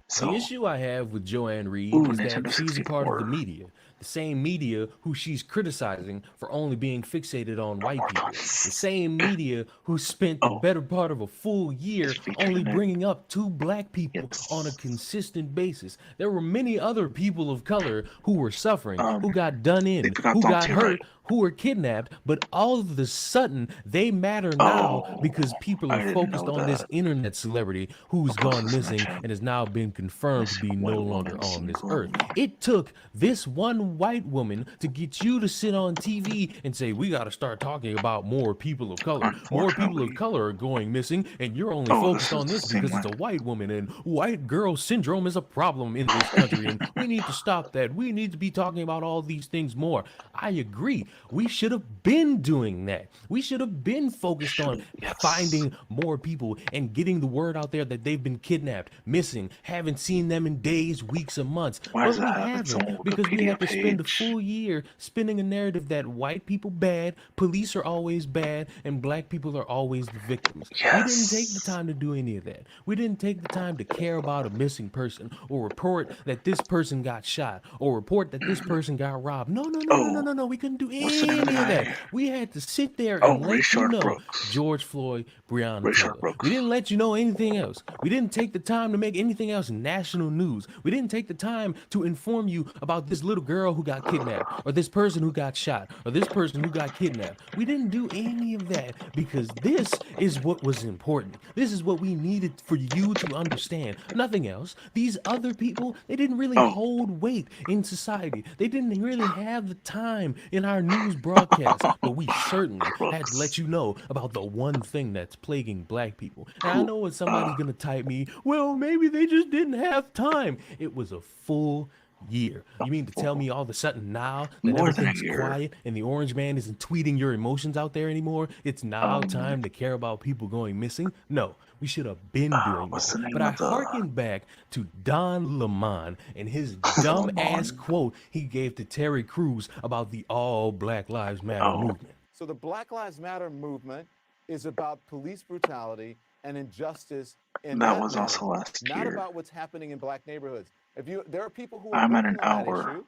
So, the issue I have with Joanne Reed is that she's a part of the media. The same media who she's criticizing for only being fixated on white people. The same media who spent the better part of a full year only bringing up 2 black people on a consistent basis. There were many other people of color who were suffering, who got done in, who got hurt, who were kidnapped, but all of a sudden they matter now because people are focused on this internet celebrity who's gone missing and has now been confirmed to be no longer on this earth. It took this one white woman to get you to sit on TV and say, we got to start talking about more people of color. More people of color are going missing, and you're only focused on this because it's a white woman, and white girl syndrome is a problem in this country, and we need to stop that. We need to be talking about all these things more. I agree. We should have been doing that. We should have been focused on finding more people and getting the word out there that they've been kidnapped, missing, haven't seen them in days, weeks, or months. But we haven't, because we had to spend a full year spinning a narrative that white people bad, police are always bad, and black people are always the victims. We didn't take the time to do any of that. We didn't take the time to care about a missing person or report that this person got shot or report that this person got robbed. No. We couldn't do any of that. We had to sit there and let you know George Floyd, Breonna Taylor. We didn't let you know anything else. We didn't take the time to make anything else national news. We didn't take the time to inform you about this little girl girl who got kidnapped, or this person who got shot, or this person who got kidnapped. We didn't do any of that because this is what was important. This is what we needed for you to understand. Nothing else. These other people, they didn't really
Oh,
hold weight in society. They didn't really have the time in our news broadcasts, but we certainly had to let
Crooks.
you know about the one thing that's plaguing black people. And I
Who?
know what somebody's gonna type me, well, maybe they just didn't have time. It was a full year. You mean to tell me all of a sudden now that
More than a
everything's
year.
quiet and the orange man isn't tweeting your emotions out there anymore? It's now time to care about people going missing? No, we should have been doing
What's
that.
the name
But I
of the
hearken back to Don Lemon and his dumb ass
Lemon?
quote he gave to Terry Crews about the all Black Lives Matter
Oh.
movement.
So the Black Lives Matter movement is about police brutality and injustice in
That
that
was also
neighborhood,
last
not
year.
about what's happening in black neighborhoods. There are people who are
I'm at
working
an
on that
hour.
issue,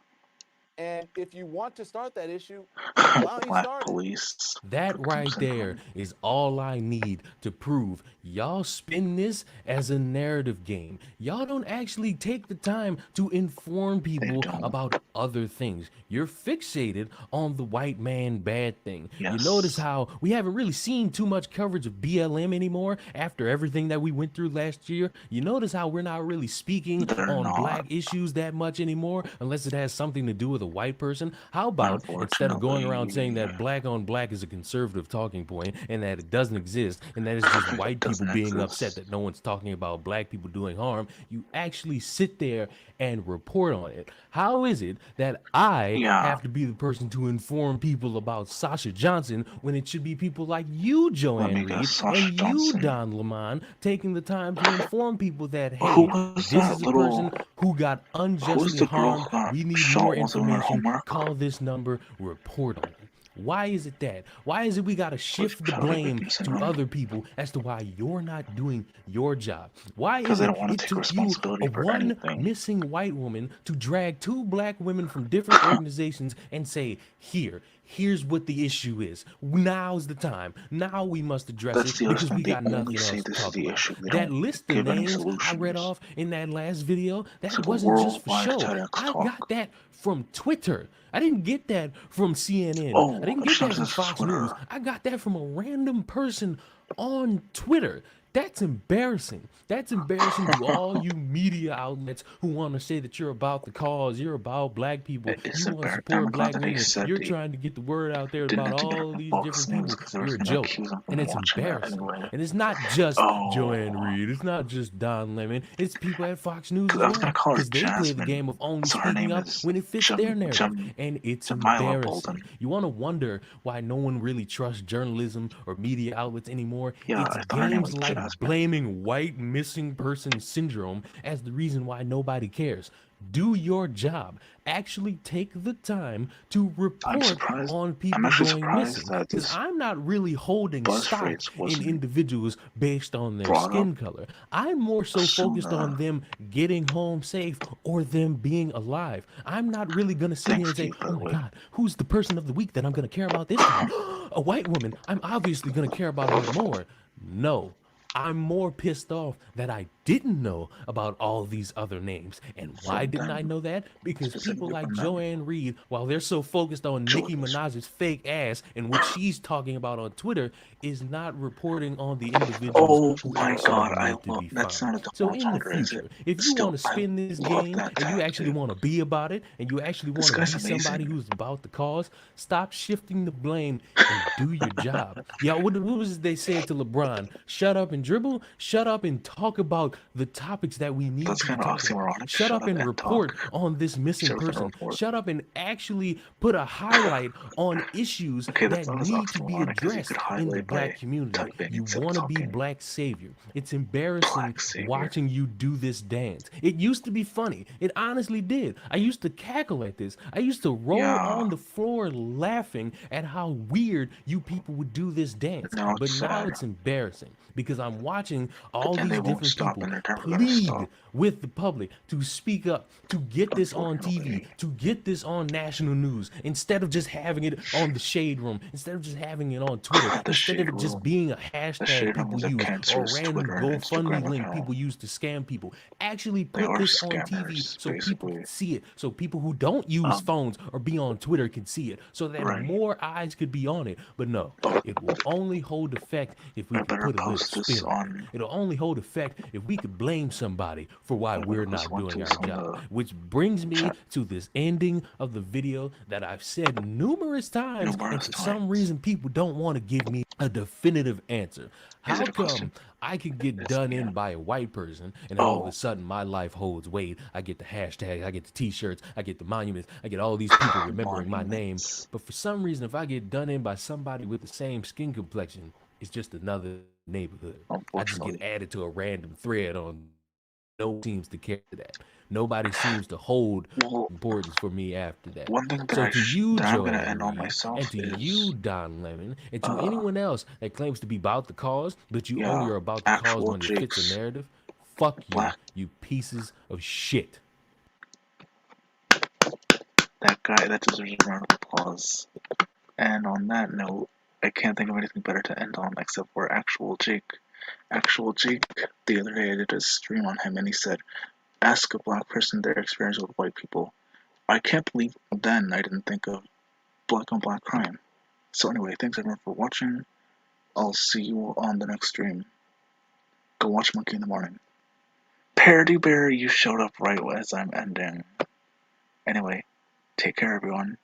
and if you want to start that issue, why don't you
Black
start it?
police.
That right
victim
there
syndrome.
is all I need to prove y'all spin this as a narrative game. Y'all don't actually take the time to inform people
don't.
about other things. You're fixated on the white man bad thing.
Yes.
You notice how we haven't really seen too much coverage of BLM anymore after everything that we went through last year. You notice how we're not really speaking
They're
on
not.
black issues that much anymore unless it has something to do with a white person. How about instead of going around saying that black on black is a conservative talking point and that it doesn't exist and that it's just white people
doesn't
being
exist.
upset that no one's talking about black people doing harm, you actually sit there and report on it? How is it that I
Yeah.
have to be the person to inform people about Sasha Johnson when it should be people like you,
Let
Joanne
me guess,
Reed,
Sasha
and you,
Johnson.
Don Lemon, taking the time to inform people that,
Who
hey,
was
this
that
is a
little-
person who got
Who's
unjustly
the girl
harmed.
who got
We need
shot
more
while doing her
information.
homework?
Call this number, report on it. Why is it that? Why is it we got to shift the
childhood
blame
victim
to
syndrome?
other people as to why you're not doing your job? Why
'Cause
is
they
it
don't wanna
it
take
took you
responsibility
a
for
one
anything.
missing white woman to drag two black women from different organizations and say, here's what the issue is. Now's the time. Now we must address
That's
it
the other
because
thing.
we
They
got
only
nothing
say
else to
this is
talk
the
about.
issue. They
That
don't
list of
give any
names I read
solutions.
off in that last video, that
like a
wasn't just for
worldwide
show.
TEDx
I
talk.
got that from Twitter. I didn't get that from CNN.
Oh,
I didn't
it
get that
shows
from
us
Fox
Twitter.
News. I got that from a random person on Twitter. That's embarrassing. That's embarrassing to all you media outlets who want to say that you're about the cause, you're about black people,
It's
you want to
embarrassing.
support
I'm
black
glad that they
women,
said
you're
they
trying to get the word out there
didn't
about
have to get
all of these
Fox
different
News
people.
because there
You're
was
a
no
joke.
accusing them
And
from
it's
watching that
embarrassing.
anyway.
And it's not just
Oh.
Joanne Reed. It's not just Don Lemon. It's people at Fox News as
I was
well.
gonna call her
Because they play the
Jasmine.
game of only
So her
speaking
name
up
is
when it fits their narrative.
Jamila
And it's
Bolden.
embarrassing. You want to wonder why no one really trusts journalism or media outlets anymore?
Yeah,
It's
I thought her name
games
was
like
Jasmine.
blaming white missing person syndrome as the reason why nobody cares. Do your job. Actually take the time to report
surprised.
on
I'm
people
actually
going
surprised
missing.
that
Because
this
I'm not really holding
bus
stock
rates
in
wasn't
individuals based on their
brought
skin
up
color. I'm more so focused on
sooner.
them getting home safe or them being alive. I'm not really going to sit here
Thanks,
and say,
Keith, by
oh
the
my
way.
God, who's the person of the week that I'm going to care about this time? A white woman. I'm obviously going to care about her more. No. I'm more pissed off that I didn't know about all these other names. And why didn't I know that? Because people
specifically
like
from them.
Joanne Reed, while they're so focused on Nicki
Joyce.
Minaj's fake ass and what she's talking about on Twitter, is not reporting on the individuals
Oh
who
my
actually
God, I
need to
love.
be
That's
found.
not a
So
double
in the
entendre, is it?
future, if you
Still,
want to
I
spin this
love
game
that
and you actually
tactic.
want to be about it and you actually want
This
to be
guy's amazing.
somebody who's about the cause, stop shifting the blame and do your job. Yeah, what was it they said to LeBron? Shut up and dribble. Shut up and talk about the topics that we need
That's
to
kind of
talk about.
oxymoronic.
Shut up and report
talk.
on this missing
Shut up and
person.
report.
Shut up and actually put a highlight on issues
Okay,
that
that's not as
need to be
oxymoronic as you
addressed
could
in the
highlight
black
by
community.
typing
You
instead of
want to be
talking.
black savior. It's embarrassing
Black savior.
watching you do this dance. It used to be funny. It honestly did. I used to cackle at this. I used to roll
Yeah.
on the floor laughing at how weird you people would do this dance.
Now
But
it's
now
sad.
it's embarrassing because I'm I'm watching all
then
these
they won't
different
stop,
people
and they're never gonna
plead
stop.
with the public to speak up, to get this on TV,
Unfortunately.
to get this on national news, instead of just having it on the Shade Room, instead of just having it on Twitter,
The
instead of
Shade
it just
Room.
being a
The
hashtag
Shade Room
people
is a
use or a
cancerous
random
Twitter and
GoFundMe
Instagram
link
account.
people use to scam people. Actually
They
put
are
this on TV
scammers,
so people
basically.
can see it, so people who don't use phones or be on Twitter can see it, so that
Right.
more eyes could be on it. But no, it will only hold effect if we
I
can
better
put a little
post this
spin on it.
on.
It'll only hold effect if we could blame somebody for why
I better
we're
post
not doing
this
our
on
job.
the
Which brings me
chat
to this ending of the video that I've said numerous times, and
numerous
for some
times.
reason people don't want to give me a definitive answer.
Is
How
it a question?
come I can get
It's
done
yeah.
in by a white person, and then all of
Oh.
a sudden my life holds weight? I get the hashtags, I get the t-shirts, I get the monuments, I get all these people remembering my name.
Monuments.
But for some reason, if I get done in by somebody with the same skin complexion, it's just another neighborhood. I just get
Unfortunately.
added to a random thread on. No one seems to care that. Nobody seems to hold
Well,
importance for me after that.
one thing that
So to you,
I'm gonna
Joanne
end on
Marie, and
myself
to you,
is
Don Lemon, and to anyone else that claims to be about the cause, but you only
yeah,
are about the cause
actual
when it fits a
Jake's
narrative, fuck you,
black.
you pieces of shit.
That guy that deserves a round of applause. And on that note, I can't think of anything better to end on except for actual Jake. Actual Jake, the other day I did a stream on him and he said, ask a black person their experience with white people. I can't believe then I didn't think of black on black crime. So anyway, thanks everyone for watching. I'll see you on the next stream. Go watch Monkey in the Morning. Parody Bear, you showed up right as I'm ending. Anyway, take care everyone.